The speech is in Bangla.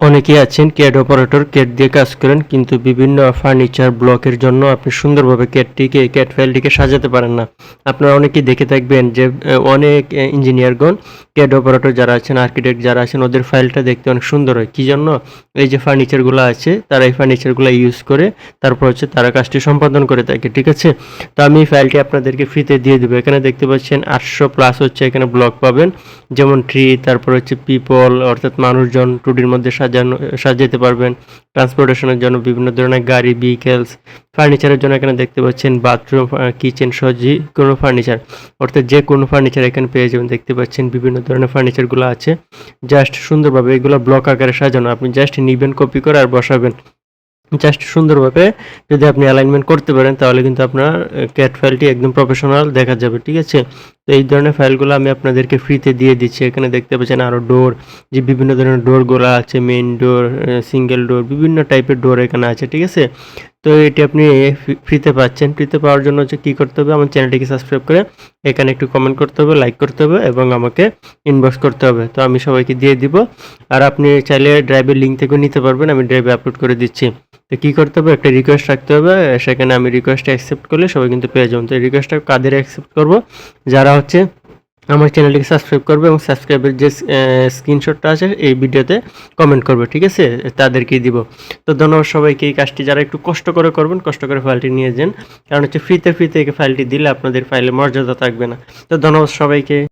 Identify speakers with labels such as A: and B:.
A: অনেকেই আছেন ক্যাড অপারেটর ক্যাড দিয়ে কাজ করেন, কিন্তু বিভিন্ন ফার্নিচার ব্লকের জন্য আপনি সুন্দরভাবে ক্যাড ফাইলটিকে সাজাতে পারেন না। আপনারা অনেকেই দেখে থাকবেন যে অনেক ইঞ্জিনিয়ারগণ ক্যাড অপারেটর যারা আছেন, আর্কিটেক্ট যারা আছেন, ওদের ফাইলটা দেখতে অনেক সুন্দর হয়। কী জন্য? এই যে ফার্নিচারগুলো আছে তারা এই ফার্নিচারগুলো ইউজ করে তারপর হচ্ছে তারা কাজটি সম্পাদন করে থাকে, ঠিক আছে? তো আমি এই ফাইলটি আপনাদেরকে ফ্রিতে দিয়ে দেবো। এখানে দেখতে পাচ্ছেন 800+ হচ্ছে এখানে ব্লক পাবেন, যেমন ট্রি, তারপর হচ্ছে পিপল অর্থাৎ মানুষজন 2Dর মধ্যে সাজাতে পারবেন। ট্রান্সপোর্টেশনের জন্য বিভিন্ন ধরনের গাড়ি, ভেহিকেলস, ফার্নিচারের জন্য এখানে দেখতে পাচ্ছেন বাথরুম, কিচেন সহ যে কোনো ফার্নিচার, অর্থাৎ যে কোনো ফার্নিচার এখানে পেয়ে যাবেন। দেখতে পাচ্ছেন বিভিন্ন ধরনের ফার্নিচারগুলো আছে, জাস্ট সুন্দরভাবে এগুলো ব্লক আকারে সাজানো। আপনি জাস্ট নিবেন, কপি করে আর বসাবেন। জাস্ট সুন্দরভাবে যদি আপনি অ্যালাইনমেন্ট করতে পারেন তাহলে কিন্তু আপনার ক্যাড ফাইলটি একদম প্রফেশনাল দেখা যাবে, ঠিক আছে? তো এই ধরনের ফাইলগুলো আমি আপনাদেরকে ফ্রিতে দিয়ে দিচ্ছি। এখানে দেখতে পাচ্ছেন আরও ডোর, যে বিভিন্ন ধরনের ডোরগুলো আছে, মেইন ডোর, সিঙ্গেল ডোর, বিভিন্ন টাইপের ডোর এখানে আছে, ঠিক আছে? তো এটি আপনি ফ্রিতে পাচ্ছেন। ফ্রিতে পাওয়ার জন্য হচ্ছে কী করতে হবে? আমার চ্যানেলটিকে সাবস্ক্রাইব করে এখানে একটু কমেন্ট করতে হবে, লাইক করতে হবে এবং আমাকে ইনবক্স করতে হবে। তো আমি সবাইকে দিয়ে দিব। আর আপনি চাইলে ড্রাইভের লিঙ্ক থেকেও নিতে পারবেন, আমি ড্রাইভে আপলোড করে দিচ্ছি। তো কী করতে হবে? একটা রিকোয়েস্ট রাখতে হবে, সেখানে আমি রিকোয়েস্টটা অ্যাকসেপ্ট করলে সবাই কিন্তু পেয়ে যাবেন। তো এই রিকোয়েস্টটা কাদের অ্যাকসেপ্ট করব? যারা হচ্ছে আমার চ্যানেলটিকে সাবস্ক্রাইব করবে এবং সাবস্ক্রাইবের যে স্ক্রিনশটটা আছে এই ভিডিওতে কমেন্ট করবে, ঠিক আছে? তাদেরকেই দিব। তো ধন্যবাদ সবাইকে। এই কাজটি যারা একটু কষ্ট করে করবেন, কষ্ট করে ফাইলটি নিয়ে যান, কারণ হচ্ছে ফ্রিতে এই ফাইলটি দিলে আপনাদের ফাইলে মর্যাদা থাকবে না। তো ধন্যবাদ সবাইকে।